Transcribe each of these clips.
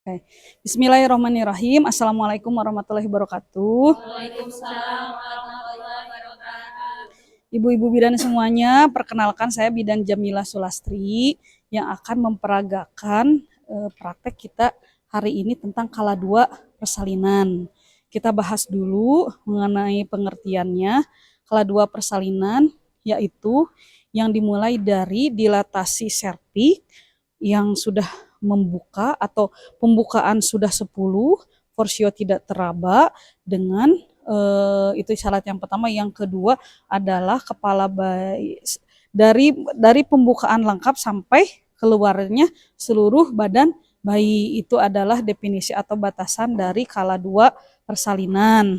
Oke. Bismillahirrahmanirrahim. Assalamualaikum warahmatullahi wabarakatuh. Waalaikumsalam warahmatullahi wabarakatuh. Ibu-ibu bidan semuanya, perkenalkan saya Bidan Jamila Sulastri yang akan memperagakan praktek kita hari ini tentang kala 2 persalinan. Kita bahas dulu mengenai pengertiannya. Kala 2 persalinan yaitu yang dimulai dari dilatasi serviks yang sudah membuka atau pembukaan sudah 10, forsio tidak teraba dengan itu syarat yang pertama. Yang kedua adalah kepala bayi dari pembukaan lengkap sampai keluarnya seluruh badan bayi. Itu adalah definisi atau batasan dari kala 2 persalinan.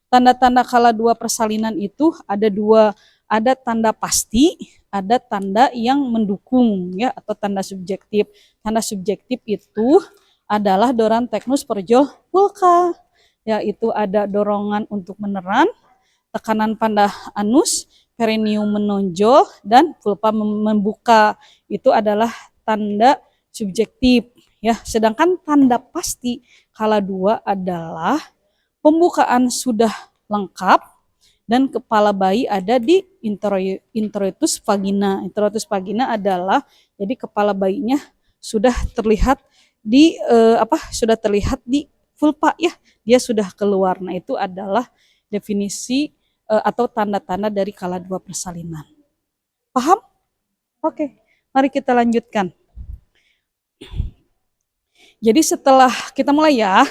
Tanda-tanda kala 2 persalinan itu ada dua, ada tanda pasti, ada tanda yang mendukung ya atau tanda subjektif. Tanda subjektif itu adalah doran teknus perjol pulka, yaitu ada dorongan untuk meneran, tekanan pada anus, perineum menonjol, dan vulva membuka. Itu adalah tanda subjektif ya. Sedangkan tanda pasti kala 2 adalah pembukaan sudah lengkap dan kepala bayi ada di introitus vagina. Introitus vagina adalah jadi kepala bayinya sudah terlihat di sudah terlihat di vulva ya, dia sudah keluar. Nah, itu adalah definisi atau tanda-tanda dari kala 2 persalinan. Paham? Oke, mari kita lanjutkan. Jadi setelah kita mulai ya,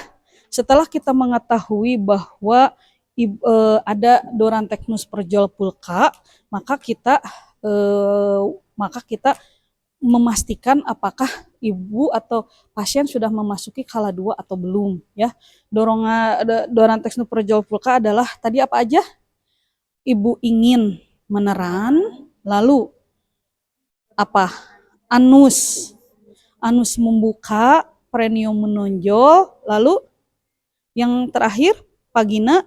setelah kita mengetahui bahwa ada doran teknus perjol pulka, maka kita memastikan apakah ibu atau pasien sudah memasuki kala 2 atau belum ya. Doran teknus perjol pulka adalah tadi apa aja? Ibu ingin meneran, lalu apa? Anus membuka, perineum menonjol, lalu yang terakhir vagina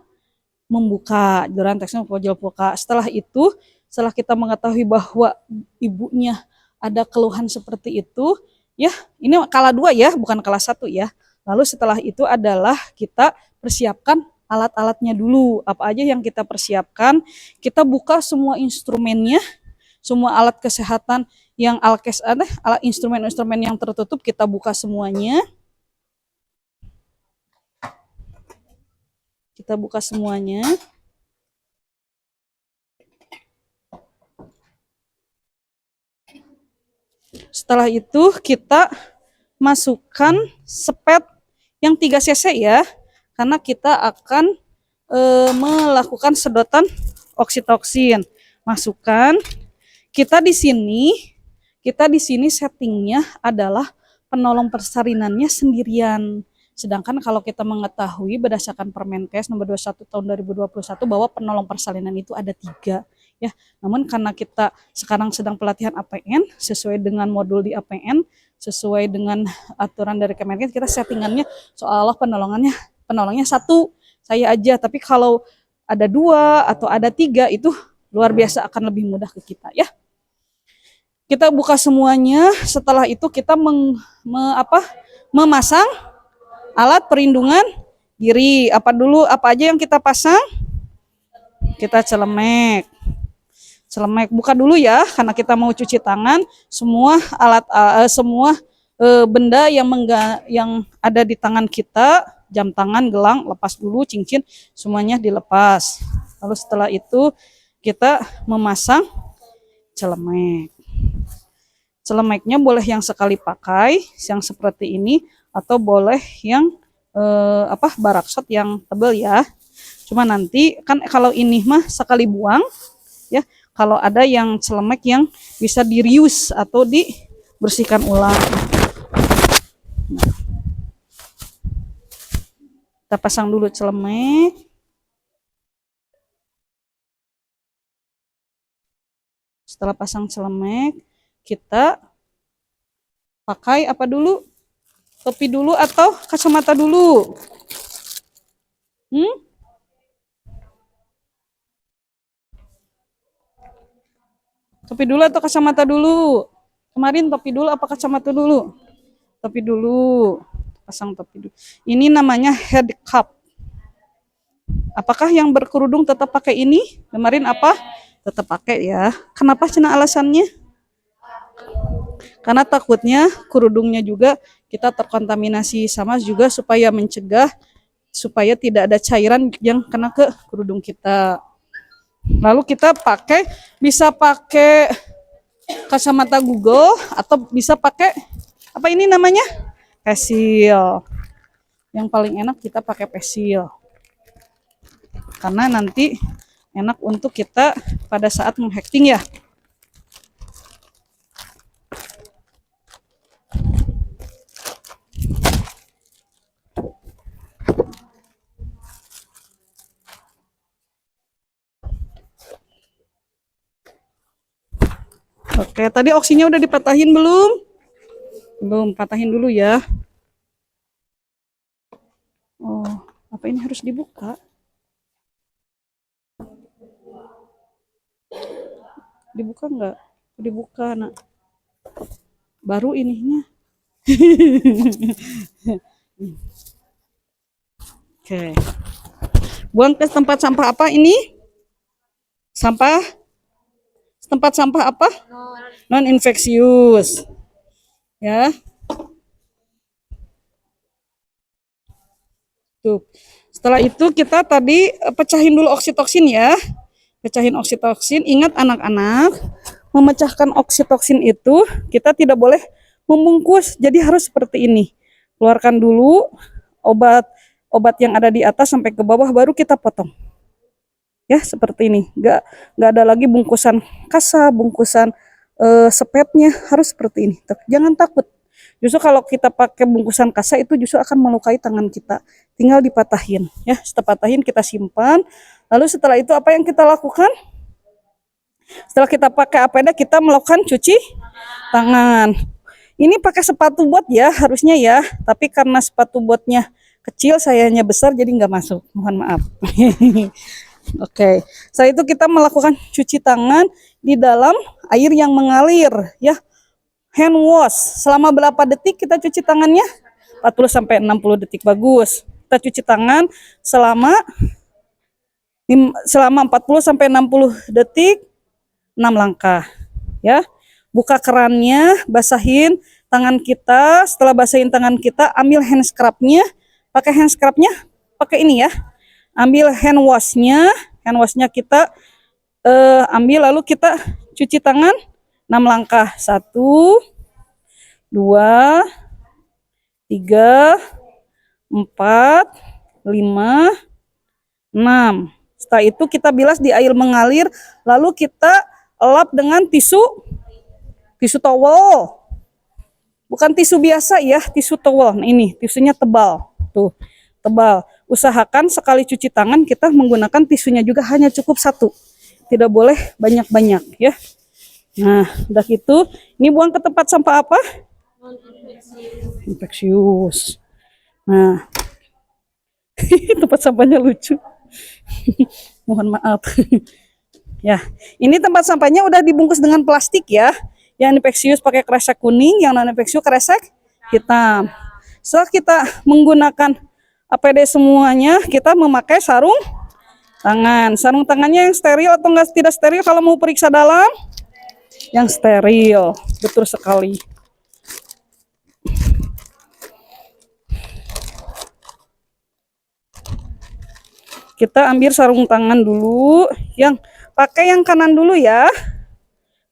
membuka, doran teknus perjol pulka. Setelah itu, setelah kita mengetahui bahwa ibunya ada keluhan seperti itu, ya ini kala 2 ya, bukan kala 1 ya. Lalu setelah itu adalah kita persiapkan alat-alatnya dulu. Apa aja yang kita persiapkan? Kita buka semua instrumennya, semua alat kesehatan yang alkes alat instrumen-instrumen yang tertutup kita buka semuanya. Kita buka semuanya. Setelah itu kita masukkan spet yang 3 cc ya, karena kita akan melakukan sedotan oksitoksin. Masukkan. Kita di sini settingnya adalah penolong persalinannya sendirian. Sedangkan kalau kita mengetahui berdasarkan Permenkes nomor 21 tahun 2021 bahwa penolong persalinan itu ada 3 ya. Namun karena kita sekarang sedang pelatihan APN sesuai dengan modul di APN, sesuai dengan aturan dari Kemenkes, kita settingannya seolah penolongnya 1 saya aja. Tapi kalau ada 2 atau ada 3 itu luar biasa akan lebih mudah ke kita ya. Kita buka semuanya. Setelah itu kita memasang alat perlindungan diri. Apa aja yang kita pasang? Kita celemek. Buka dulu ya, karena kita mau cuci tangan. Semua benda yang ada di tangan kita, jam tangan, gelang, lepas dulu, cincin, semuanya dilepas. Lalu setelah itu kita memasang celemek. Celemeknya boleh yang sekali pakai, yang seperti ini, atau boleh yang baraksot yang tebal ya. Cuma nanti kan kalau ini mah sekali buang ya. Kalau ada yang celemek yang bisa di-reuse atau dibersihkan ulang. Nah, kita pasang dulu celemek. Setelah pasang celemek, kita pakai apa dulu? Topi dulu atau kacamata dulu? Topi dulu atau kacamata dulu? Kemarin topi dulu apa kacamata dulu? Topi dulu. pasang topi dulu. Ini namanya head cap. Apakah yang berkerudung tetap pakai ini? Kemarin apa? Tetap pakai ya. Kenapa cina alasannya? Karena takutnya kerudungnya juga kita terkontaminasi, sama juga supaya mencegah supaya tidak ada cairan yang kena ke kerudung kita. Lalu kita bisa pakai kacamata Google atau bisa pakai apa ini namanya? Pensil. Yang paling enak kita pakai pensil. Karena nanti enak untuk kita pada saat menghacking ya. Oke, tadi oksinya udah dipatahin belum? Belum, patahin dulu ya. Oh, apa ini harus dibuka? Dibuka enggak? Dibuka, nak. Baru ininya. Oke. Buang ke tempat sampah apa ini? Sampah? Tempat sampah apa? Non infeksius. Ya. Tuh. Setelah itu kita tadi pecahin dulu oksitoksin ya. Pecahin oksitoksin. Ingat anak-anak, memecahkan oksitoksin itu kita tidak boleh membungkus. Jadi harus seperti ini. Keluarkan dulu obat yang ada di atas sampai ke bawah, baru kita potong. Ya, seperti ini. Nggak ada lagi bungkusan kasa, bungkusan sepetnya, harus seperti ini. Jangan takut. Justru kalau kita pakai bungkusan kasa itu justru akan melukai tangan kita. Tinggal dipatahin ya. Setelah patahin kita simpan. Lalu setelah itu apa yang kita lakukan? Setelah kita pakai APD kita melakukan cuci tangan. Ini pakai sepatu bot ya harusnya ya. Tapi karena sepatu botnya kecil, sayanya besar, jadi nggak masuk. Mohon maaf. Oke, setelah itu kita melakukan cuci tangan di dalam air yang mengalir ya. Hand wash. Selama berapa detik kita cuci tangannya? 40 sampai 60 detik. Bagus. Kita cuci tangan selama 40 sampai 60 detik, 6 langkah ya. Buka kerannya, basahin tangan kita. Setelah basahin tangan kita, ambil hand scrubnya. Pakai hand scrubnya, pakai ini ya. Ambil hand washnya kita ambil, lalu kita cuci tangan 6 langkah. 1, 2, 3, 4, 5, 6. Setelah itu kita bilas di air mengalir, lalu kita lap dengan tisu towel. Bukan tisu biasa ya, tisu towel. Nah, ini tisunya tebal. Tuh, tebal. Usahakan sekali cuci tangan kita menggunakan tisunya juga hanya cukup 1. Tidak boleh banyak-banyak ya. Nah, udah gitu, ini buang ke tempat sampah apa? Infeksius. Nah, tempat sampahnya lucu. Mohon maaf. Ya, ini tempat sampahnya udah dibungkus dengan plastik ya. Yang infeksius pakai kresek kuning, yang non infeksius kresek hitam. Setelah kita menggunakan APD semuanya, kita memakai sarung tangan. Sarung tangannya yang steril atau tidak steril? Kalau mau periksa dalam, yang steril. Betul sekali. Kita ambil sarung tangan dulu, pakai yang kanan dulu ya.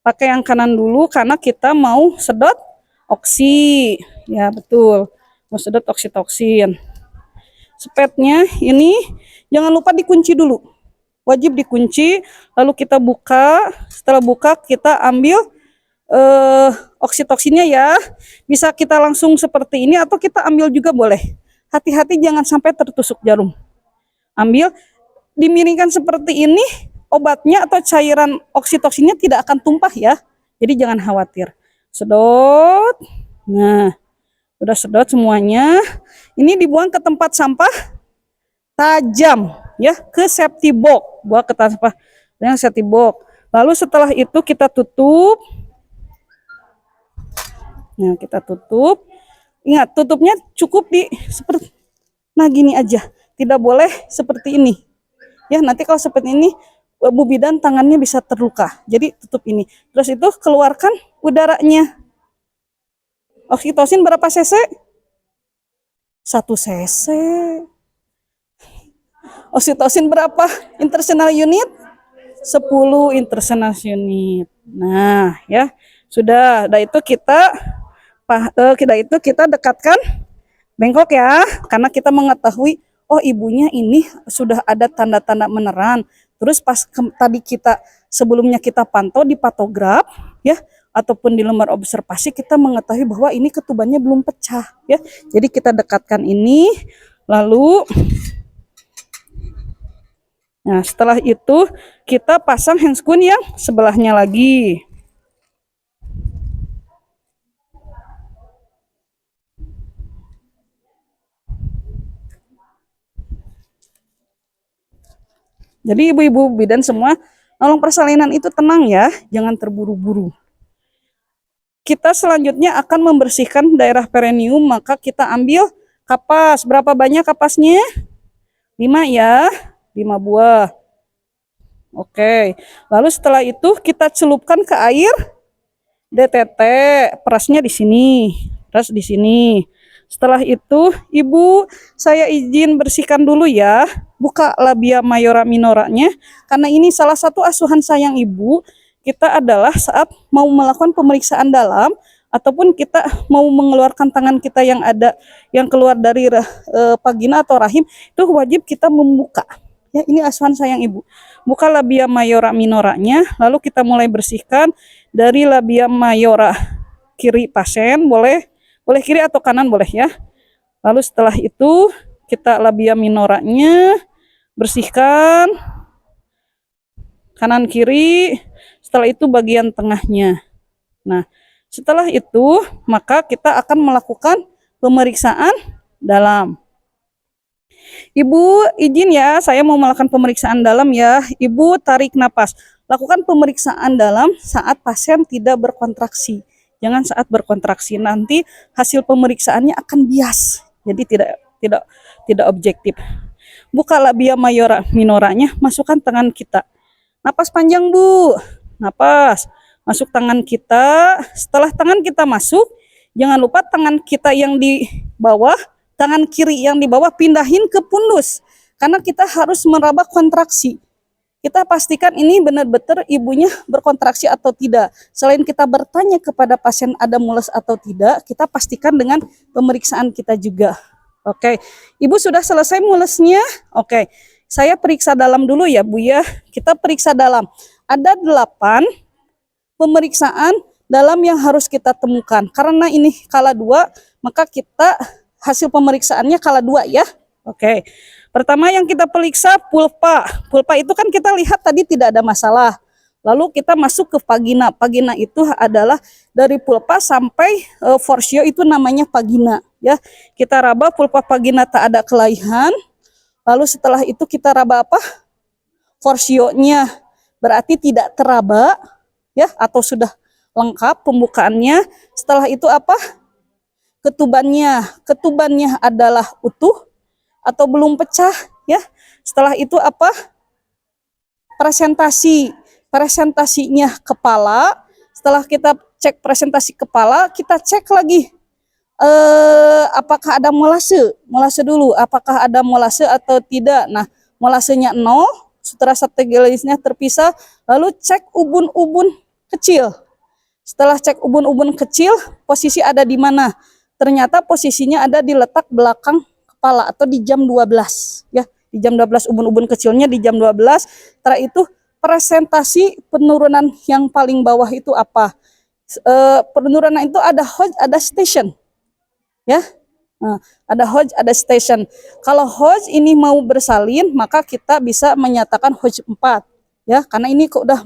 Pakai yang kanan dulu karena kita mau sedot oksi. Ya, betul. Mau sedot oksitoksin. Spetnya ini jangan lupa dikunci dulu. Wajib dikunci, lalu kita buka. Setelah buka kita ambil oksitoksinnya ya. Bisa kita langsung seperti ini atau kita ambil juga boleh. Hati-hati jangan sampai tertusuk jarum. Ambil, dimiringkan seperti ini, obatnya atau cairan oksitoksinnya tidak akan tumpah ya. Jadi jangan khawatir. Sedot. Nah, udah sedot semuanya. Ini dibuang ke tempat sampah tajam ya, ke safety box. Buang ke tempat sampah yang safety box. Lalu setelah itu kita tutup. Nah, kita tutup. Ingat, tutupnya cukup di seperti nah gini aja. Tidak boleh seperti ini. Ya, nanti kalau seperti ini Bu Bidan tangannya bisa terluka. Jadi tutup ini. Terus itu keluarkan udaranya. Oksitosin berapa cc? 1 cc. Oksitosin berapa international unit? 10 international unit. Nah, ya. Sudah, itu kita dekatkan bengkok ya, karena kita mengetahui oh ibunya ini sudah ada tanda-tanda meneran. Terus pas tadi kita sebelumnya kita pantau di patograf ya ataupun di lembar observasi kita mengetahui bahwa ini ketubannya belum pecah ya. Jadi kita dekatkan ini lalu nah setelah itu kita pasang handscoon yang sebelahnya lagi. Jadi ibu-ibu bidan semua, nolong persalinan itu tenang ya, jangan terburu-buru. Kita selanjutnya akan membersihkan daerah perineum, maka kita ambil kapas. Berapa banyak kapasnya? 5 ya, 5 buah. Oke, lalu setelah itu kita celupkan ke air DTT, perasnya di sini, peras di sini. Setelah itu, Ibu, saya izin bersihkan dulu ya. Buka labia mayora minoranya, karena ini salah satu asuhan sayang Ibu. Kita adalah saat mau melakukan pemeriksaan dalam, ataupun kita mau mengeluarkan tangan kita yang ada, yang keluar dari vagina atau rahim, itu wajib kita membuka. Ya, ini asuhan sayang Ibu. Buka labia mayora minoranya, lalu kita mulai bersihkan dari labia mayora kiri pasien, boleh kiri atau kanan boleh ya. Lalu setelah itu kita labia minoranya bersihkan kanan kiri, setelah itu bagian tengahnya. Nah, setelah itu maka kita akan melakukan pemeriksaan dalam. Ibu izin ya, saya mau melakukan pemeriksaan dalam ya. Ibu tarik napas. Lakukan pemeriksaan dalam saat pasien tidak berkontraksi. Jangan saat berkontraksi, nanti hasil pemeriksaannya akan bias. Jadi tidak objektif. Buka labia mayora minoranya, masukkan tangan kita. Napas panjang, Bu. Napas. Masuk tangan kita. Setelah tangan kita masuk, jangan lupa tangan kita yang di bawah, tangan kiri yang di bawah pindahin ke pundus. Karena kita harus meraba kontraksi. Kita pastikan ini benar-benar ibunya berkontraksi atau tidak. Selain kita bertanya kepada pasien ada mules atau tidak, kita pastikan dengan pemeriksaan kita juga. Oke, Ibu sudah selesai mulesnya? Oke, saya periksa dalam dulu ya Bu ya. Kita periksa dalam. Ada 8 pemeriksaan dalam yang harus kita temukan. Karena ini kala 2, maka kita hasil pemeriksaannya kala 2 ya. Oke. Pertama yang kita periksa pulpa. Pulpa itu kan kita lihat tadi tidak ada masalah. Lalu kita masuk ke vagina. Vagina itu adalah dari pulpa sampai forsio itu namanya vagina ya. Kita raba pulpa vagina tak ada kelainan. Lalu setelah itu kita raba apa? Forsionya. Berarti tidak teraba ya atau sudah lengkap pembukaannya. Setelah itu apa? Ketubannya. Ketubannya adalah utuh atau belum pecah ya. Setelah itu apa? Presentasinya kepala. Setelah kita cek presentasi kepala, kita cek lagi apakah ada molase dulu, apakah ada molase atau tidak. Nah, molasenya 0, sutra strategisnya terpisah, lalu cek ubun-ubun kecil. Setelah cek ubun-ubun kecil, posisi ada di mana? Ternyata posisinya ada di letak belakang kepala atau di jam 12 ya, di jam 12 ubun-ubun kecilnya di jam 12. Setelah itu presentasi penurunan yang paling bawah itu apa? Penurunan itu ada Hodge, ada station ya. Nah, ada Hodge, ada station. Kalau Hodge ini mau bersalin, maka kita bisa menyatakan Hodge 4 ya, karena ini kok udah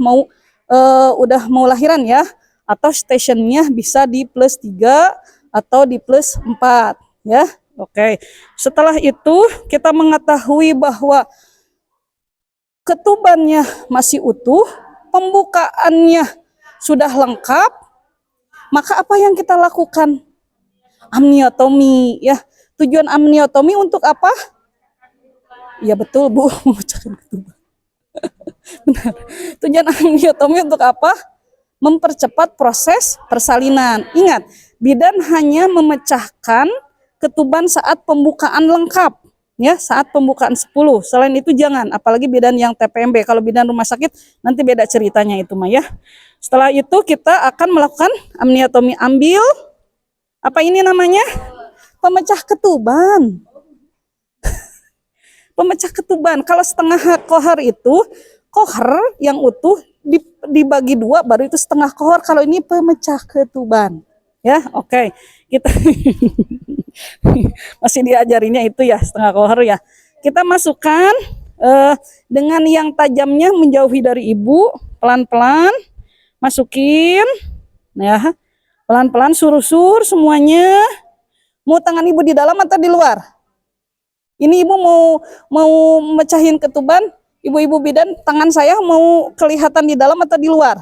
mau lahiran ya. Atau stationnya bisa di plus 3 atau di plus 4 ya. Oke, setelah itu kita mengetahui bahwa ketubannya masih utuh, pembukaannya sudah lengkap, maka apa yang kita lakukan? amniotomi ya. Tujuan amniotomi untuk apa? Ya betul Bu, memecahkan ketuban. Benar. Tujuan amniotomi untuk apa? Mempercepat proses persalinan. Ingat, bidan hanya memecahkan ketuban saat pembukaan lengkap. Ya, saat pembukaan 10. Selain itu jangan, apalagi bidan yang TPMB. Kalau bidan rumah sakit nanti beda ceritanya itu mah ya. Setelah itu kita akan melakukan amniotomi, ambil apa ini namanya? Pemecah ketuban. Pemecah ketuban. Kalau setengah kohor itu, kohor yang utuh dibagi dua, baru itu setengah kohor. Kalau ini pemecah ketuban. Ya, oke. Kita masih diajarinnya itu ya, setengah kohor ya. Kita masukkan dengan yang tajamnya menjauhi dari ibu, pelan-pelan masukin, ya, pelan-pelan surusur semuanya. Mau tangan ibu di dalam atau di luar? Ini ibu mau mecahin ketuban, ibu-ibu bidan, tangan saya mau kelihatan di dalam atau di luar?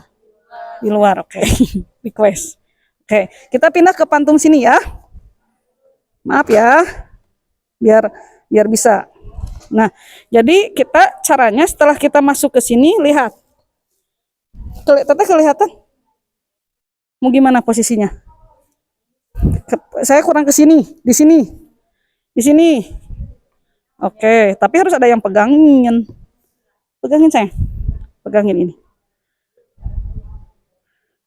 Di luar, oke. Request. Oke, kita pindah ke pantung sini ya. Maaf ya, biar bisa. Nah, jadi kita caranya setelah kita masuk ke sini, lihat. Teteh kelihatan? Mau gimana posisinya? Saya kurang ke sini, di sini. Di sini. Oke, tapi harus ada yang pegangin. Pegangin saya. Pegangin ini.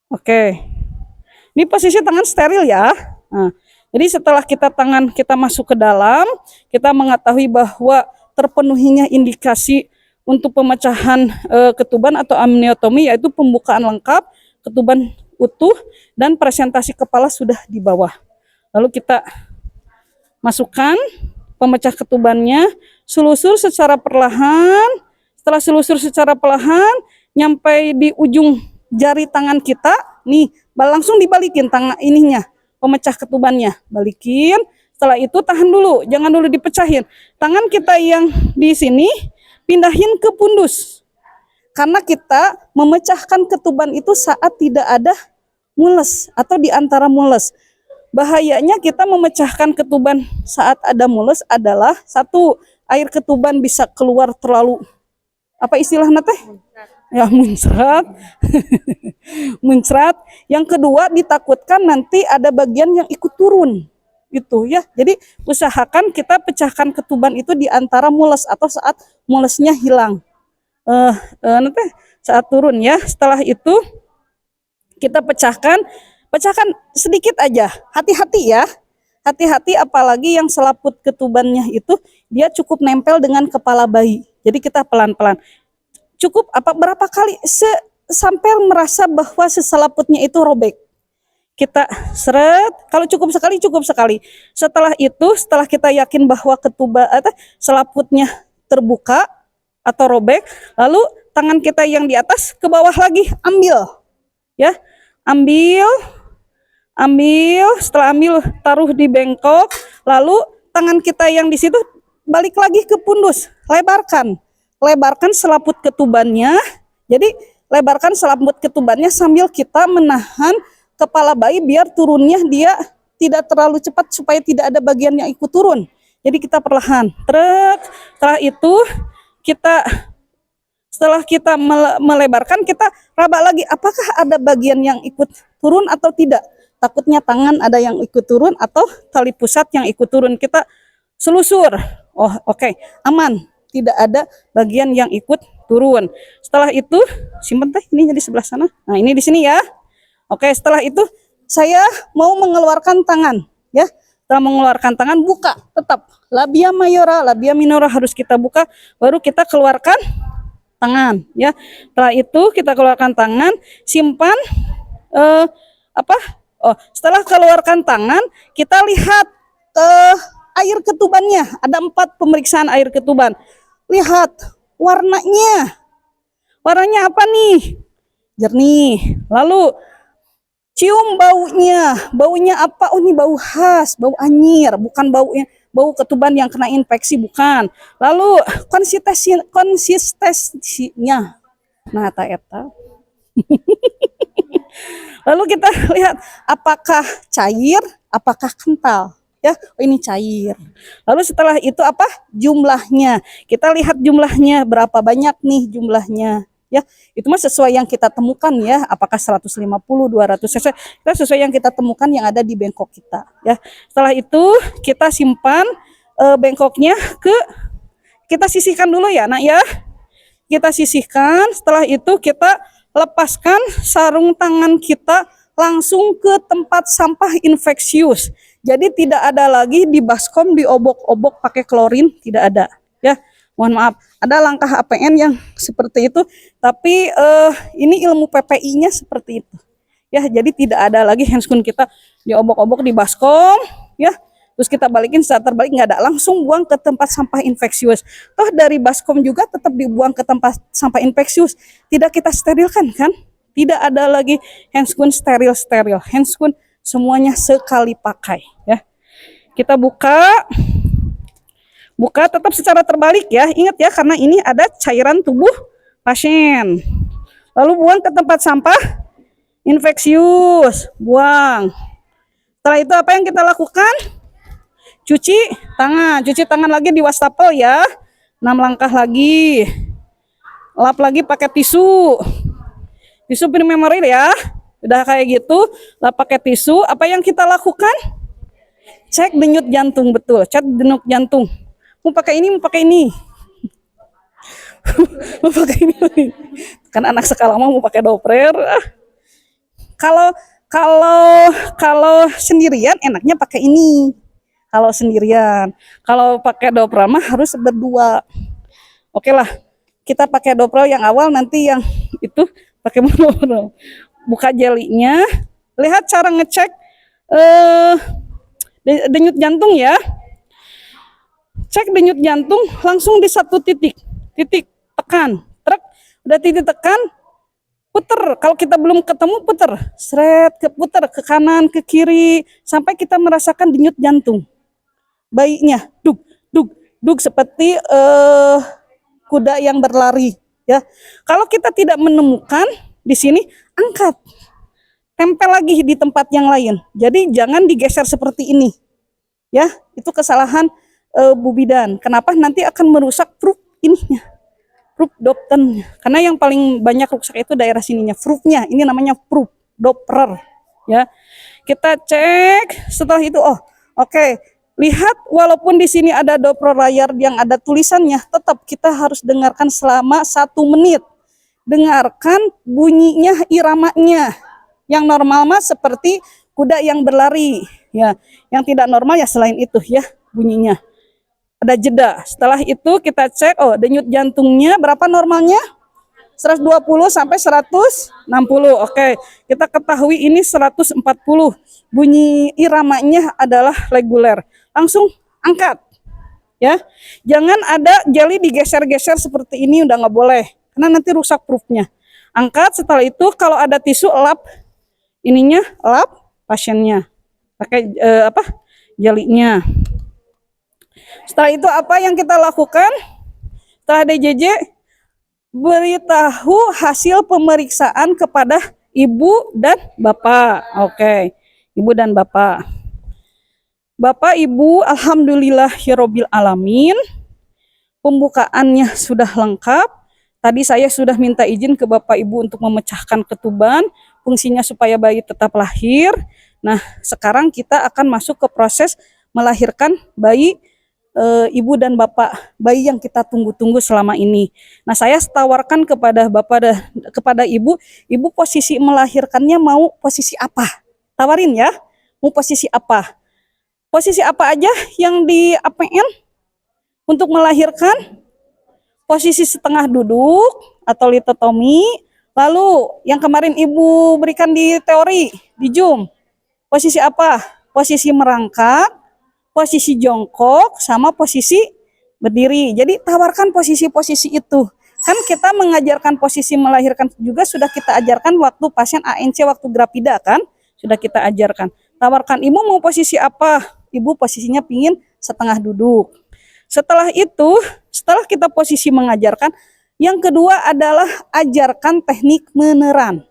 Oke. Ini posisi tangan steril ya. Nah, jadi setelah tangan kita masuk ke dalam, kita mengetahui bahwa terpenuhinya indikasi untuk pemecahan ketuban atau amniotomi, yaitu pembukaan lengkap, ketuban utuh, dan presentasi kepala sudah di bawah. Lalu kita masukkan pemecah ketubannya, selusur secara perlahan. Setelah selusur secara perlahan, nyampe di ujung jari tangan kita, nih, langsung dibalikin tangan ininya, pemecah ketubannya, balikin. Setelah itu tahan dulu, jangan dulu dipecahin. Tangan kita yang di sini pindahin ke pundus. Karena kita memecahkan ketuban itu saat tidak ada mules atau di antara mules. Bahayanya kita memecahkan ketuban saat ada mules adalah, satu, air ketuban bisa keluar terlalu, apa istilahnya teh? Ya, muncrat. Muncrat. Yang kedua, ditakutkan nanti ada bagian yang ikut turun. Gitu ya. Jadi usahakan kita pecahkan ketuban itu di antara mules atau saat mulesnya hilang. Nanti saat turun ya. Setelah itu kita pecahkan sedikit aja. Hati-hati ya. Hati-hati, apalagi yang selaput ketubannya itu dia cukup nempel dengan kepala bayi. Jadi kita pelan-pelan. Cukup berapa kali sampai merasa bahwa seselaputnya itu robek. Kita seret, kalau cukup sekali. Setelah itu, setelah kita yakin bahwa selaputnya terbuka atau robek, lalu tangan kita yang di atas ke bawah lagi, ambil. Ya. Ambil, setelah ambil taruh di bengkok, lalu tangan kita yang di situ balik lagi ke pundus, lebarkan selaput ketubannya. Jadi lebarkan selaput ketubannya sambil kita menahan kepala bayi biar turunnya dia tidak terlalu cepat supaya tidak ada bagian yang ikut turun. Jadi kita perlahan. Setelah itu setelah kita melebarkan, kita raba lagi apakah ada bagian yang ikut turun atau tidak. Takutnya tangan ada yang ikut turun atau tali pusat yang ikut turun. Kita selusur. Oh, oke. Aman. Tidak ada bagian yang ikut turun. Setelah itu, simpen teh, ini jadi sebelah sana. Nah, ini di sini ya. Oke, setelah itu saya mau mengeluarkan tangan, ya. Setelah mengeluarkan tangan, buka tetap. Labia mayora, labia minora harus kita buka, baru kita keluarkan tangan, ya. Setelah itu kita keluarkan tangan, simpan setelah keluarkan tangan, kita lihat air ketubannya. Ada 4 pemeriksaan air ketuban. Lihat warnanya. Warnanya apa nih? Jernih. Lalu cium baunya. Baunya apa? Oh, ini bau khas, bau anyir, bukan bau ketuban yang kena infeksi, bukan. Lalu konsistensinya. Nah, eta. Lalu kita lihat apakah cair, apakah kental. Ya, oh ini cair. Lalu setelah itu apa? Jumlahnya. Kita lihat jumlahnya berapa banyak nih jumlahnya. Ya, itu mah sesuai yang kita temukan ya, apakah 150, 200 cc. Kita sesuai yang kita temukan yang ada di bengkok kita ya. Setelah itu kita simpan bengkoknya kita sisihkan dulu ya, Nak ya. Kita sisihkan, setelah itu kita lepaskan sarung tangan kita langsung ke tempat sampah infeksius. Jadi tidak ada lagi di baskom diobok-obok pakai klorin, tidak ada ya. Mohon maaf, ada langkah APN yang seperti itu, tapi ini ilmu PPI-nya seperti itu. Ya, jadi tidak ada lagi handskun kita diobok-obok di baskom ya. Terus kita balikin saat terbalik nggak ada, langsung buang ke tempat sampah infeksius. Toh dari baskom juga tetap dibuang ke tempat sampah infeksius. Tidak kita sterilkan kan? Tidak ada lagi handskun steril. Handskun semuanya sekali pakai ya. Kita buka tetap secara terbalik ya. Ingat ya, karena ini ada cairan tubuh pasien. Lalu buang ke tempat sampah infeksius, buang. Setelah itu apa yang kita lakukan? Cuci tangan lagi di wastafel ya. 6 langkah lagi. Lap lagi pakai tisu memori ya. Udah kayak gitu, lap pakai tisu. Apa yang kita lakukan? Cek denyut jantung, betul. Cek denyut jantung. Mau pakai ini. Mau pakai ini. Kan anak sekarang mau pakai Doppler. Kalau sendirian enaknya pakai ini. Kalau sendirian, kalau pakai Doppler mah harus berdua. Oke lah, kita pakai Doppler yang awal, nanti yang itu pakai mono. Buka jelinya, lihat cara ngecek denyut jantung ya. Cek denyut jantung langsung di satu titik tekan, udah titik tekan, puter. Kalau kita belum ketemu, puter, puter ke kanan, ke kiri, sampai kita merasakan denyut jantung bayinya, dug seperti kuda yang berlari ya. Kalau kita tidak menemukan di sini, angkat, tempel lagi di tempat yang lain. Jadi jangan digeser seperti ini ya. Itu kesalahan Bu Bidan. Kenapa? Nanti akan merusak proof ininya, proof Doptennya. Karena yang paling banyak rusak itu daerah sininya, proofnya. Ini namanya proof Doppler ya. Kita cek, setelah itu oke. Lihat, walaupun di sini ada Doppler layar yang ada tulisannya, tetap kita harus dengarkan selama 1 menit. Dengarkan bunyinya, iramanya. Yang normal mah seperti kuda yang berlari ya. Yang tidak normal ya selain itu ya bunyinya. Ada jeda. Setelah itu kita cek, denyut jantungnya berapa normalnya? 120 sampai 160. Oke, kita ketahui ini 140. Bunyi iramanya adalah reguler. Langsung angkat. Ya. Jangan ada jeli digeser-geser seperti ini, udah nggak boleh. Karena nanti rusak proofnya. Angkat, setelah itu kalau ada tisu lap ininya, lap pasiennya. Pakai jelinya. Setelah itu apa yang kita lakukan? Setelah DJJ, beritahu hasil pemeriksaan kepada ibu dan bapak. Oke, ibu dan bapak. Bapak, ibu, alhamdulillahirobbil alamin. Pembukaannya sudah lengkap. Tadi saya sudah minta izin ke bapak ibu untuk memecahkan ketuban. Fungsinya supaya bayi tetap lahir. Nah, sekarang kita akan masuk ke proses melahirkan bayi, ibu dan bapak, bayi yang kita tunggu-tunggu selama ini. Nah, saya tawarkan kepada bapak kepada ibu posisi melahirkannya mau posisi apa? Tawarin ya, mau posisi apa? Posisi apa aja yang di APN untuk melahirkan? Posisi setengah duduk atau litotomi. Lalu yang kemarin ibu berikan di teori, di Zoom, posisi apa? Posisi merangkak, posisi jongkok, sama posisi berdiri. Jadi tawarkan posisi-posisi itu. Kan kita mengajarkan posisi melahirkan juga sudah kita ajarkan waktu pasien ANC, waktu grapida kan? Sudah kita ajarkan. Tawarkan, ibu mau posisi apa? Ibu posisinya pingin setengah duduk. Setelah itu, setelah kita posisi mengajarkan, yang kedua adalah ajarkan teknik meneran.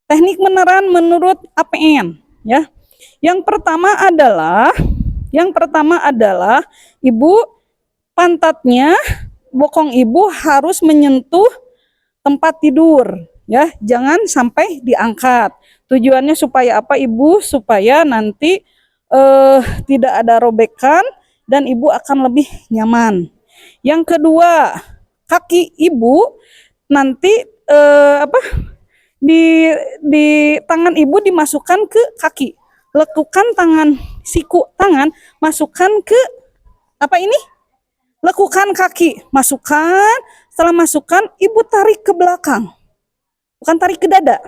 Teknik meneran menurut APN ya. Yang pertama adalah ibu pantatnya bokong ibu harus menyentuh tempat tidur ya, jangan sampai diangkat. Tujuannya supaya apa ibu? Supaya nanti tidak ada robekan dan ibu akan lebih nyaman. Yang kedua, kaki ibu nanti di tangan ibu dimasukkan ke kaki. Lekukan tangan, siku tangan masukkan ke apa ini? Lekukan kaki, masukkan. Setelah masukkan, ibu tarik ke belakang. Bukan tarik ke dada.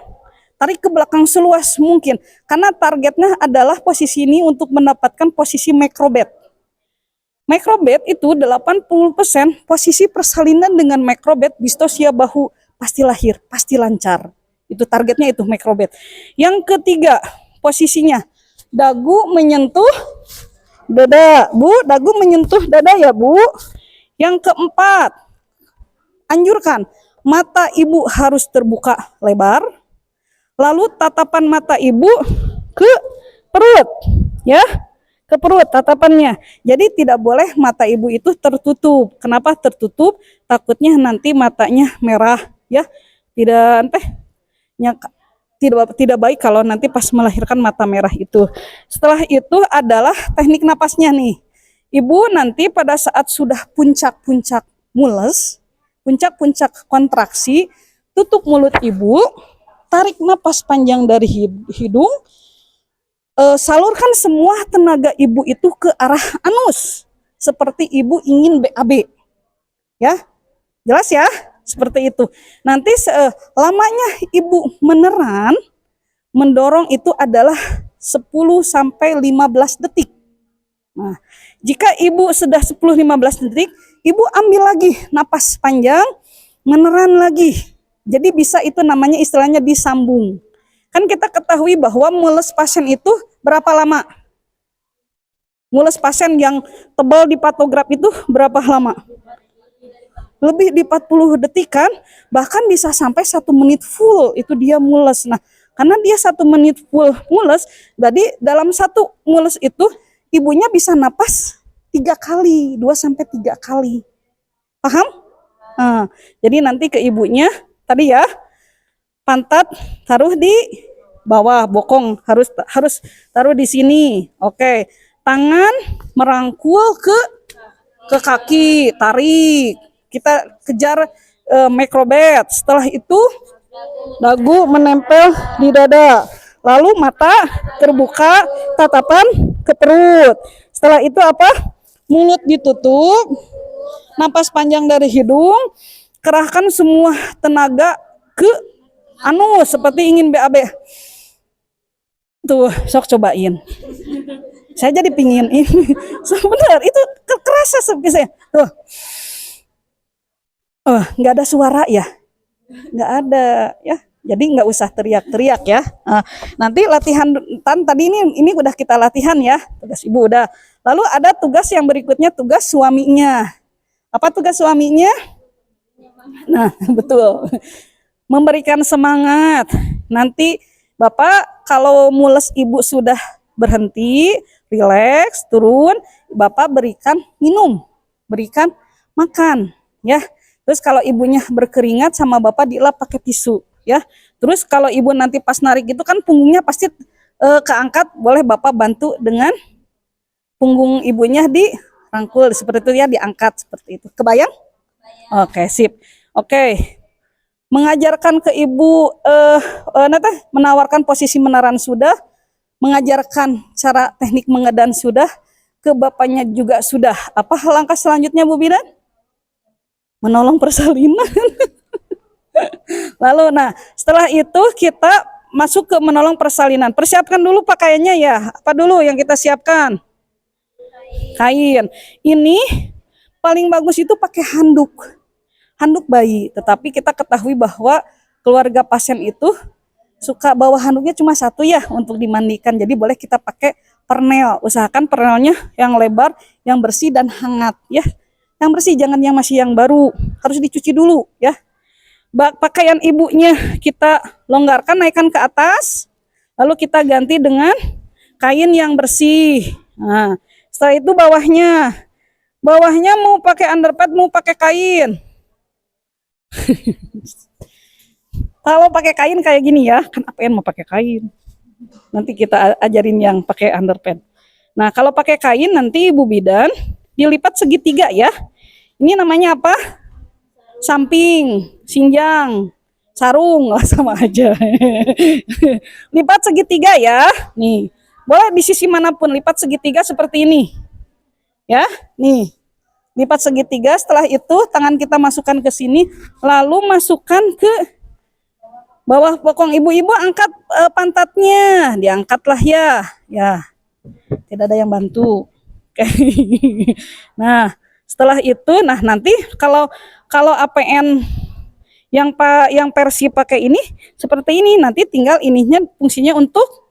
Tarik ke belakang seluas mungkin. Karena targetnya adalah posisi ini untuk mendapatkan posisi macrobed. Macrobed itu 80% posisi persalinan dengan macrobed, distosia bahu pasti lahir, pasti lancar. Itu targetnya itu macrobed. Yang ketiga, posisinya dagu menyentuh dada, Bu. Dagu menyentuh dada ya, Bu. Yang keempat, anjurkan mata ibu harus terbuka lebar. Lalu tatapan mata ibu ke perut, ya. Ke perut tatapannya. Jadi tidak boleh mata ibu itu tertutup. Kenapa tertutup? Takutnya nanti matanya merah, ya. Tidak baik kalau nanti pas melahirkan mata merah itu. Setelah itu adalah teknik napasnya nih. Ibu nanti pada saat sudah puncak-puncak mules, puncak-puncak kontraksi, tutup mulut ibu, tarik napas panjang dari hidung, salurkan semua tenaga ibu itu ke arah anus, seperti ibu ingin BAB, ya, jelas ya, seperti itu. Nanti lamanya ibu meneran, mendorong itu adalah 10-15 detik. Nah, jika ibu sudah 10-15 detik, ibu ambil lagi napas panjang, meneran lagi. Jadi bisa itu namanya istilahnya disambung. Kan kita ketahui bahwa mules pasien itu berapa lama? Mules pasien yang tebal di patograf itu berapa lama? Lebih di 40 detik kan? Bahkan bisa sampai 1 menit full itu dia mules. Nah, karena dia 1 menit full mules, jadi dalam 1 mules itu ibunya bisa napas 3 kali, 2-3 kali. Paham? Nah, jadi nanti ke ibunya tadi ya, pantat taruh di bawah, bokong harus taruh di sini. Oke. Tangan merangkul ke kaki, tarik. Kita kejar macrobed. Setelah itu dagu menempel di dada. Lalu mata terbuka, tatapan ke perut. Setelah itu apa? Mulut ditutup, napas panjang dari hidung, kerahkan semua tenaga ke anus seperti ingin BAB. Tuh, sok cobain. Saya jadi pingin ini. Sebentar, itu kerasa saya. Tuh. Nggak ada suara ya? Nggak ada ya. Jadi nggak usah teriak-teriak ya. Nanti latihan tadi ini udah kita latihan ya. Tugas ibu udah. Lalu ada tugas yang berikutnya, tugas suaminya. Apa tugas suaminya? Nah, betul. Memberikan semangat. Nanti Bapak kalau mules ibu sudah berhenti, rileks, turun, Bapak berikan minum, berikan makan, ya. Terus kalau ibunya berkeringat sama Bapak dilap pakai tisu, ya. Terus kalau ibu nanti pas narik itu kan punggungnya pasti keangkat, boleh Bapak bantu dengan punggung ibunya dirangkul seperti itu ya, diangkat seperti itu. Kebayang? Oke, sip. Oke. Mengajarkan ke ibu menawarkan posisi meneran sudah, mengajarkan cara teknik mengedan sudah, ke bapaknya juga sudah. Apa langkah selanjutnya Bu Bidan? Menolong persalinan. Lalu setelah itu kita masuk ke menolong persalinan. Persiapkan dulu pakaiannya ya. Apa dulu yang kita siapkan? Kain. Ini paling bagus itu pakai handuk bayi, tetapi kita ketahui bahwa keluarga pasien itu suka bawa handuknya cuma 1 ya untuk dimandikan, jadi boleh kita pakai pernel. Usahakan pernelnya yang lebar, yang bersih dan hangat ya, yang bersih, jangan yang masih yang baru, harus dicuci dulu ya. pakaian ibunya kita longgarkan, naikkan ke atas, lalu kita ganti dengan kain yang bersih. Nah, setelah itu bawahnya mau pakai underpad, mau pakai kain. Kalau pakai kain kayak gini ya, kan apa yang mau pakai kain? Nanti kita ajarin yang pakai underpad. Nah, kalau pakai kain nanti Ibu Bidan dilipat segitiga ya. Ini namanya apa? Samping, sinjang, sarung, sama aja. Lipat segitiga ya. Nih, boleh di sisi manapun lipat segitiga seperti ini. Ya, nih. Lipat segitiga, setelah itu tangan kita masukkan ke sini, lalu masukkan ke bawah bokong. Ibu-ibu angkat pantatnya, diangkatlah ya. Ya, tidak ada yang bantu. Oke. Nah, setelah itu, nah nanti kalau APN yang versi pakai ini seperti ini, nanti tinggal ininya fungsinya untuk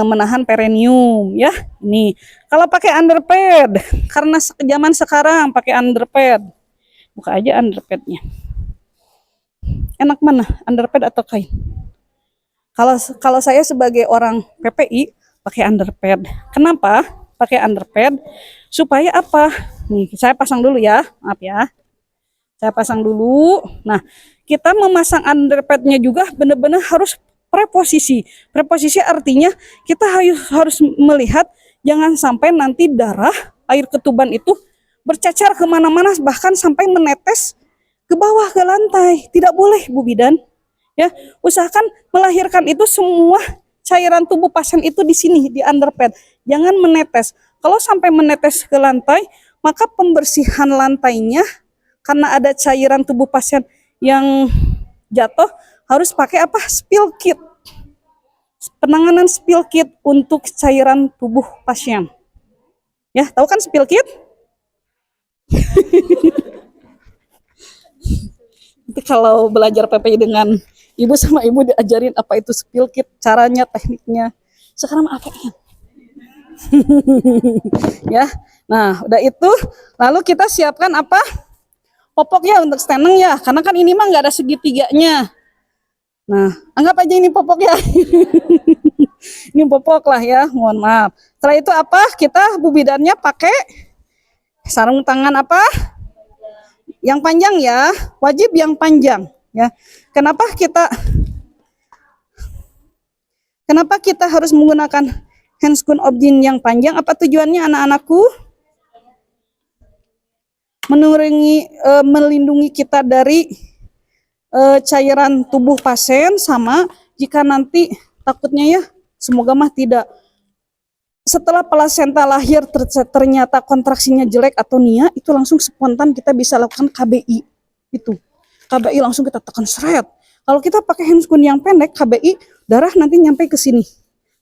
menahan perineum ya. Ini kalau pakai underpad, karena zaman sekarang pakai underpad, buka aja underpadnya. Enak mana, underpad atau kain? Kalau saya sebagai orang PPI pakai underpad. Kenapa pakai underpad? Supaya apa? Nih, saya pasang dulu ya, maaf ya. Saya pasang dulu. Nah, kita memasang underpadnya juga benar-benar harus preposisi. Preposisi artinya kita harus melihat jangan sampai nanti darah air ketuban itu bercacar kemana-mana, bahkan sampai menetes ke bawah ke lantai. Tidak boleh, Bu Bidan. Ya, usahakan melahirkan itu semua cairan tubuh pasien itu di sini di underpad. Jangan menetes. Kalau sampai menetes ke lantai, maka pembersihan lantainya karena ada cairan tubuh pasien yang jatuh harus pakai apa? Spill kit. Penanganan spill kit untuk cairan tubuh pasien. Ya, tahu kan spill kit? Nanti kalau belajar PPI dengan ibu sama ibu diajarin apa itu spill kit, caranya, tekniknya. Sekarang apa ya? Ya. Nah, udah itu lalu kita siapkan apa? Popok ya untuk steneng ya, karena kan ini mah nggak ada segitiganya. Nah, anggap aja ini popok ya. Ini popok lah ya, mohon maaf. Setelah itu apa? Kita Bu Bidannya pakai sarung tangan apa? Yang panjang ya, wajib yang panjang ya. Kenapa kita harus menggunakan handscoon objin yang panjang? Apa tujuannya anak-anakku? Melindungi kita dari cairan tubuh pasien, sama jika nanti takutnya ya, semoga mah tidak, setelah plasenta lahir ternyata kontraksinya jelek atau nia, itu langsung spontan kita bisa lakukan KBI. Itu KBI langsung kita tekan seret. Kalau kita pakai handscoon yang pendek, KBI darah nanti nyampe ke sini.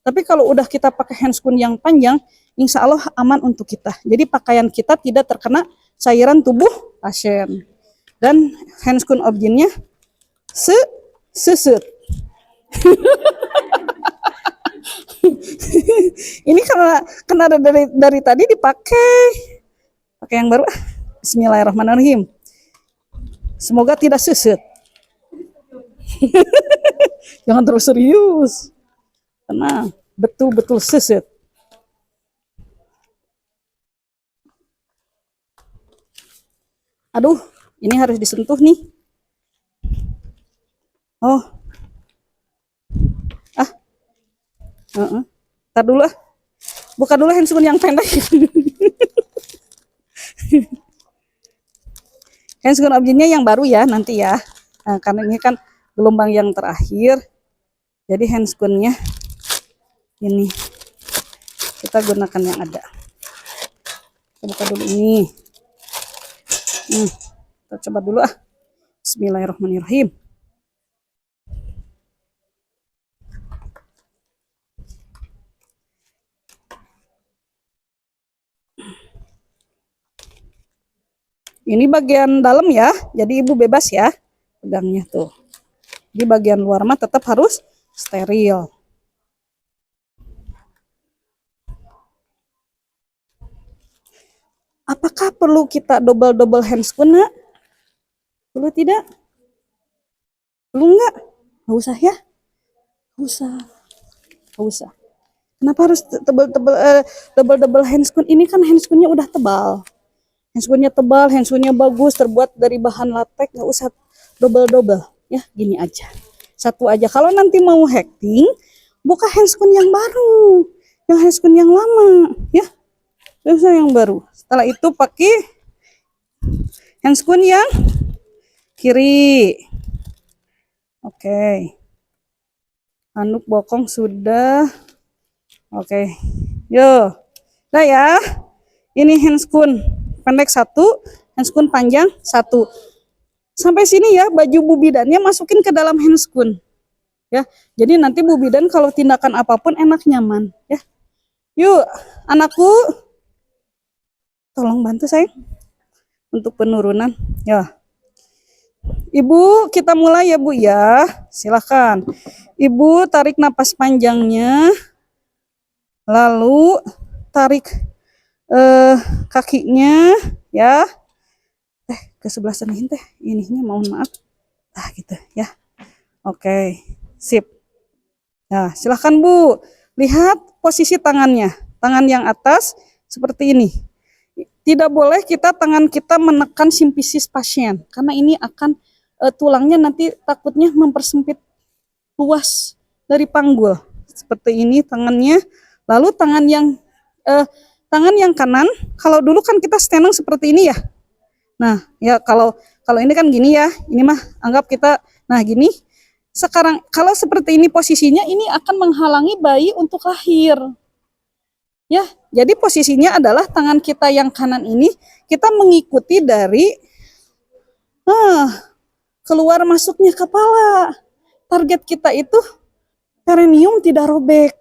Tapi kalau udah kita pakai handscoon yang panjang, insya Allah aman untuk kita. Jadi pakaian kita tidak terkena cairan tubuh pasien. Dan handscoon objinnya sesut. Ini karena dari tadi pakai yang baru. Bismillahirrahmanirrahim. Semoga tidak sesut. Jangan terus serius. Tenang, betul-betul sesut. Aduh, ini harus disentuh nih. Oh. Ntar dulu ah. Buka dulu handscoon yang pendek. Handscoon objinnya yang baru ya nanti ya. Nah, karena ini kan gelombang yang terakhir. Jadi handscoonnya ini kita gunakan yang ada. Kita buka dulu ini. Kita coba dulu ah. Bismillahirrahmanirrahim. Ini bagian dalam ya, jadi ibu bebas ya pegangnya tuh. Di bagian luar mah tetap harus steril. Apakah perlu kita double handscoon, nak? Perlu tidak? Perlu nggak? Nggak usah ya? Nggak usah. Nggak usah. Kenapa harus tebel-tebel double handscoon? Ini kan handscoonnya udah tebal. Handscoonnya tebal, handscoonnya bagus, terbuat dari bahan latex, nggak usah double-double. Ya, gini aja. Satu aja. Kalau nanti mau hacking, buka handscoon yang baru. Yang handscoon yang lama. Ya, terus yang baru. Setelah itu pakai handscoon yang kiri. Oke. Handuk bokong sudah. Oke. Yo. Udah ya. Ini handscoon pendek 1, handscoon panjang 1. Sampai sini ya, baju Bu Bidannya masukin ke dalam handscoon. Ya. Jadi nanti Bu Bidan kalau tindakan apapun enak nyaman, ya. Yuk, anakku. Tolong bantu saya untuk penurunan. Ya. Ibu, kita mulai ya Bu ya. Silakan. Ibu tarik napas panjangnya. Lalu tarik kakinya ya. Ke sebelah sana teh. Ininya mohon maaf. Gitu ya. Oke. Sip. Nah, silakan Bu. Lihat posisi tangannya. Tangan yang atas seperti ini. Tidak boleh tangan kita menekan simfisis pasien karena ini akan tulangnya nanti takutnya mempersempit luas dari panggul. Seperti ini tangannya. Lalu tangan yang kanan, kalau dulu kan kita steneng seperti ini ya. Nah, ya kalau ini kan gini ya. Ini mah anggap kita gini. Sekarang kalau seperti ini posisinya, ini akan menghalangi bayi untuk lahir. Ya, jadi posisinya adalah tangan kita yang kanan ini kita mengikuti dari keluar masuknya kepala. Target kita itu perineum tidak robek.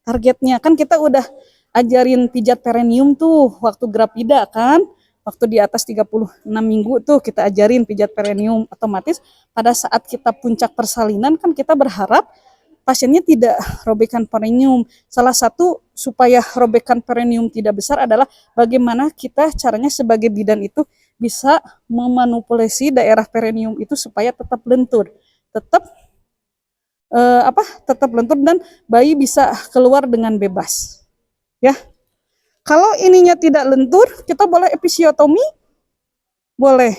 Targetnya kan kita udah ajarin pijat perineum tuh waktu grapida kan. Waktu di atas 36 minggu tuh kita ajarin pijat perineum. Otomatis pada saat kita puncak persalinan kan kita berharap pasiennya tidak robekan perineum. Salah satu supaya robekan perineum tidak besar adalah bagaimana kita caranya sebagai bidan itu bisa memanipulasi daerah perineum itu supaya tetap lentur. Tetap lentur dan bayi bisa keluar dengan bebas. Ya. Kalau ininya tidak lentur, kita boleh episiotomi? Boleh.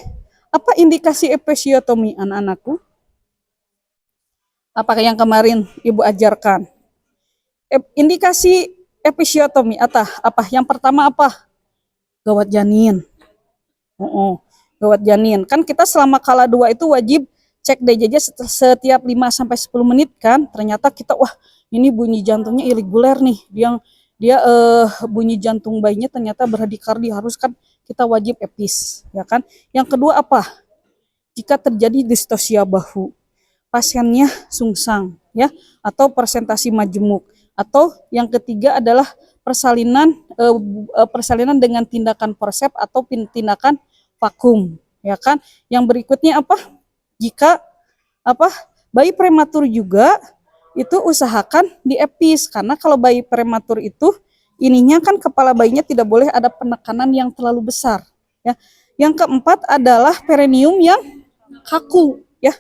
Apa indikasi episiotomi anak-anakku? Apakah yang kemarin Ibu ajarkan? Indikasi episiotomi apa? Yang pertama apa? Gawat janin. Gawat janin. Kan kita selama kala 2 itu wajib cek DJJ setiap 5-10 menit kan. Ternyata kita ini bunyi jantungnya irregular nih. Dia bunyi jantung bayinya ternyata berhadikardi, harus kan kita wajib epis, ya kan? Yang kedua apa? Jika terjadi distosia bahu, pasiennya sungsang, ya, atau presentasi majemuk, atau yang ketiga adalah persalinan dengan tindakan forceps atau tindakan vakum, ya kan? Yang berikutnya apa? Jika bayi prematur juga itu usahakan diepis, karena kalau bayi prematur itu ininya kan kepala bayinya tidak boleh ada penekanan yang terlalu besar, ya. Yang keempat adalah perineum yang kaku, ya,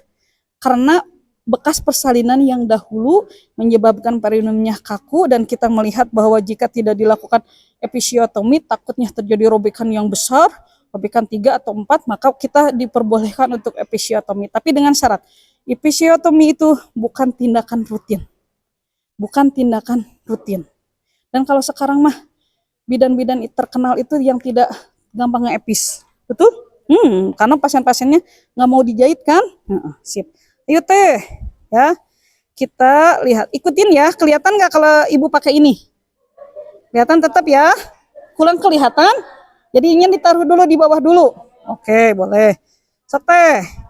karena bekas persalinan yang dahulu menyebabkan perineumnya kaku, dan kita melihat bahwa jika tidak dilakukan episiotomi takutnya terjadi robekan yang besar, robekan 3 atau 4, maka kita diperbolehkan untuk episiotomi, tapi dengan syarat episiotomi itu bukan tindakan rutin. Bukan tindakan rutin. Dan kalau sekarang mah bidan-bidan terkenal itu yang tidak gampang nge-epis. Betul? Karena pasien-pasiennya nggak mau dijahit kan? Sip. Ayo teh, ya. Kita lihat, ikutin ya. Kelihatan nggak kalau Ibu pakai ini? Kelihatan tetap ya? Kurang kelihatan? Jadi ingin ditaruh dulu di bawah dulu. Oke, boleh. Seteh.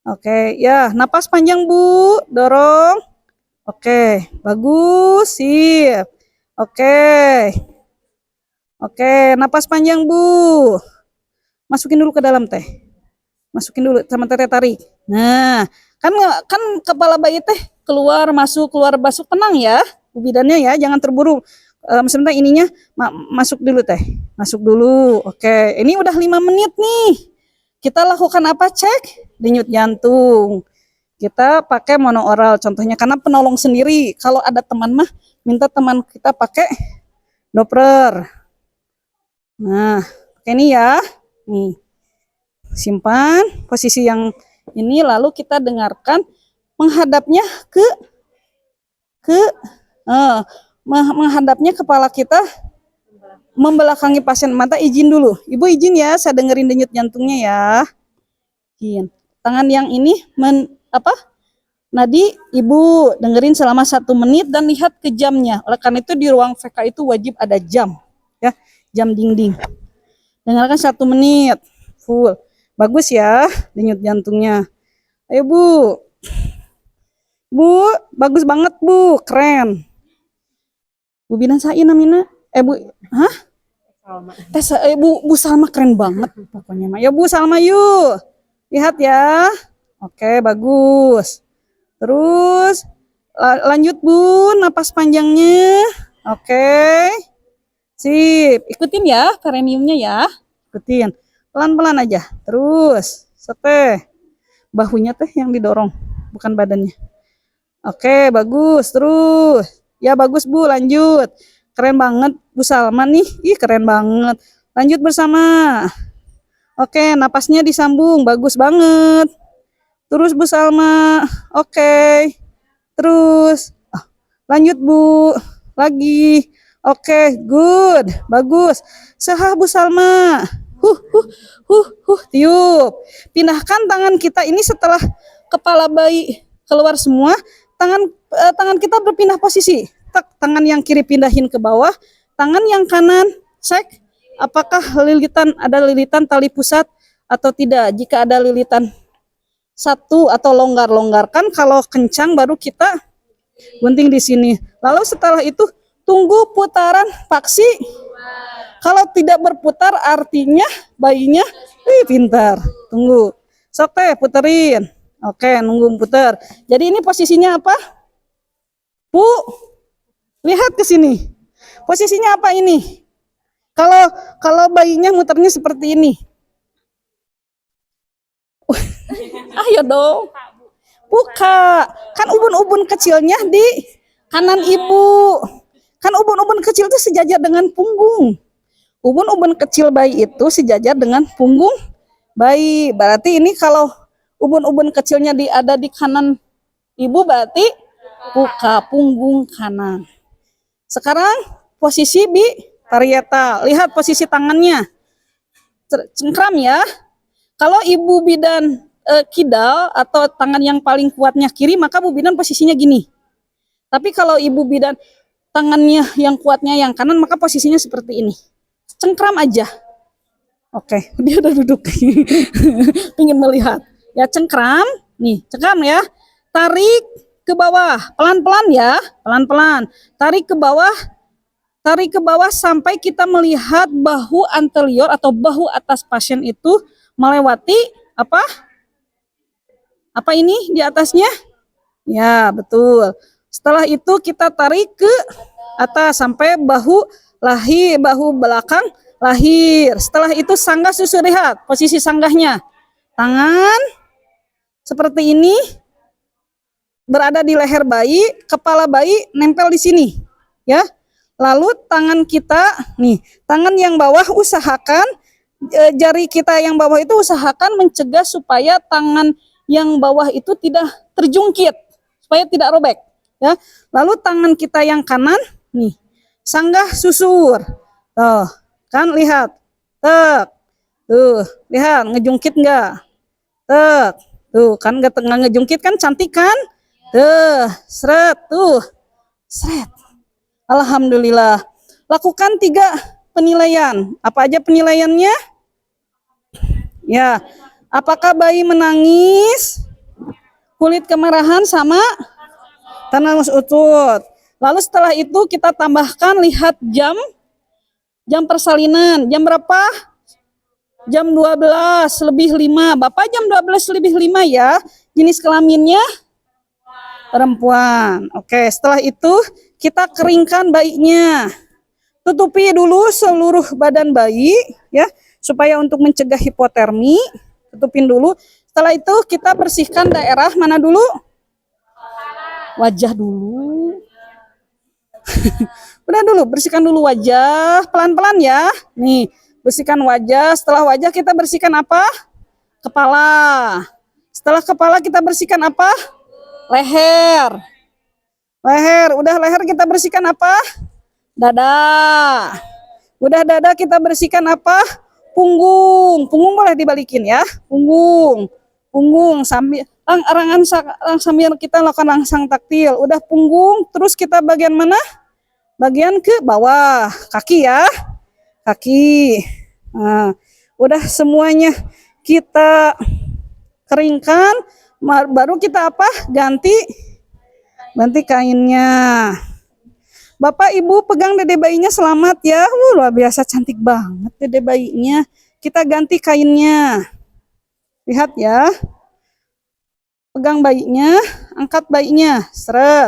Oke, ya, napas panjang Bu, dorong. Oke, bagus, sip. Oke, napas panjang Bu. Masukin dulu ke dalam teh. Masukin dulu sama teteh tarik. Nah, kan kepala bayi teh keluar masuk tenang ya, Bu bidannya ya, jangan terburu. Sebentar ininya masuk dulu teh. Masuk dulu. Oke, ini udah 5 menit nih. Kita lakukan apa? Cek denyut jantung. kita pakai monooral contohnya karena penolong sendiri. Kalau ada teman mah minta teman kita pakai Doppler. Nah, pakai ini ya. Nih. Simpan posisi yang ini lalu kita dengarkan menghadapnya ke menghadapnya kepala kita membelakangi pasien. Mata izin dulu. Ibu izin ya, saya dengerin denyut jantungnya ya. Izin. Tangan yang ini nadi ibu dengerin selama 1 menit dan lihat ke jamnya. Oleh karena itu di ruang VK itu wajib ada jam, ya, jam dinding. Dengarkan 1 menit full. Bagus ya denyut jantungnya. Ayo Bu. Bu, bagus banget Bu, keren. Bu Binan Sain namina. Bu, hah? Bu Salma keren banget pokoknya mah. Ya Bu Salma yuk. Lihat ya. Oke, bagus. Terus lanjut Bu, napas panjangnya. Oke. Sip, ikutin ya perineumnya ya. Ikutin. Pelan-pelan aja. Terus, sete. Bahunya teh yang didorong, bukan badannya. Oke, bagus. Terus. Ya bagus Bu, lanjut. Keren banget Bu Salma nih. Ih, keren banget. Lanjut bersama. Oke, napasnya disambung. Bagus banget. Terus Bu Salma. Oke. Terus. Lanjut Bu. Lagi. Oke, good. Bagus. Sehat Bu Salma. Tiup. Pindahkan tangan kita ini setelah kepala bayi keluar semua. Tangan kita berpindah posisi. Tangan yang kiri pindahin ke bawah, tangan yang kanan cek apakah ada lilitan tali pusat atau tidak. Jika ada lilitan satu atau longgarkan, kalau kencang baru kita gunting di sini. Lalu setelah itu tunggu putaran paksi. Kalau tidak berputar artinya bayinya pintar. Tunggu. Sok teh puterin. Oke, nunggu putar. Jadi ini posisinya apa? Bu, lihat ke sini. Posisinya apa ini? Kalau bayinya muternya seperti ini. Ayo dong. Buka. Kan ubun-ubun kecilnya di kanan ibu. Kan ubun-ubun kecil itu sejajar dengan punggung. Ubun-ubun kecil bayi itu sejajar dengan punggung bayi. Berarti ini kalau ubun-ubun kecilnya ada di kanan ibu berarti buka punggung kanan. Sekarang posisi parietal. Lihat posisi tangannya. Cengkram ya. Kalau ibu bidan kidal atau tangan yang paling kuatnya kiri, maka bu bidan posisinya gini. Tapi kalau ibu bidan tangannya yang kuatnya yang kanan, maka posisinya seperti ini. Cengkram aja. Oke, dia udah duduk. Ingin melihat. Ya cengkram, nih cengkram ya. Tarik ke bawah, pelan-pelan ya, pelan-pelan. Tarik ke bawah sampai kita melihat bahu anterior atau bahu atas pasien itu melewati apa? Apa ini di atasnya? Ya, betul. Setelah itu kita tarik ke atas sampai bahu belakang lahir. Setelah itu sanggah susu, lihat posisi sanggahnya. Tangan seperti ini berada di leher bayi, kepala bayi nempel di sini, ya. Lalu tangan kita, nih, tangan yang bawah usahakan jari kita yang bawah itu usahakan mencegah supaya tangan yang bawah itu tidak terjungkit, supaya tidak robek, ya. Lalu tangan kita yang kanan, nih, sanggah susur. Tuh, kan lihat. Tuh, lihat ngejungkit enggak? Tuh kan nggak ngejungkit kan, cantik kan? Seret. Alhamdulillah. Lakukan 3 penilaian. Apa aja penilaiannya? Ya. Apakah bayi menangis? Kulit kemerahan sama tanus utut. Lalu setelah itu kita tambahkan, lihat jam persalinan. Jam berapa? Jam 12:05. Bapak jam 12:05 ya. Jenis kelaminnya perempuan. Oke, setelah itu kita keringkan bayinya. Tutupi dulu seluruh badan bayi ya, supaya untuk mencegah hipotermi. Tutupin dulu. Setelah itu kita bersihkan daerah mana dulu? Wajah dulu. Udah dulu, bersihkan dulu wajah, pelan-pelan ya. Nih, bersihkan wajah. Setelah wajah kita bersihkan apa? Kepala. Setelah kepala kita bersihkan apa? Leher. Leher, udah leher kita bersihkan apa? Dada. Udah dada kita bersihkan apa? Punggung. Punggung boleh dibalikin ya. Punggung. Punggung sambil sambil kita lakukan langsang taktil. Udah punggung, terus kita bagian mana? Bagian ke bawah, kaki ya. Kaki. Nah, udah semuanya kita keringkan, baru kita apa? Ganti kainnya. Bapak Ibu pegang dede bayinya, selamat ya. Luar biasa cantik banget dede bayinya. Kita ganti kainnya. Lihat ya. Pegang bayinya, angkat bayinya. Seret.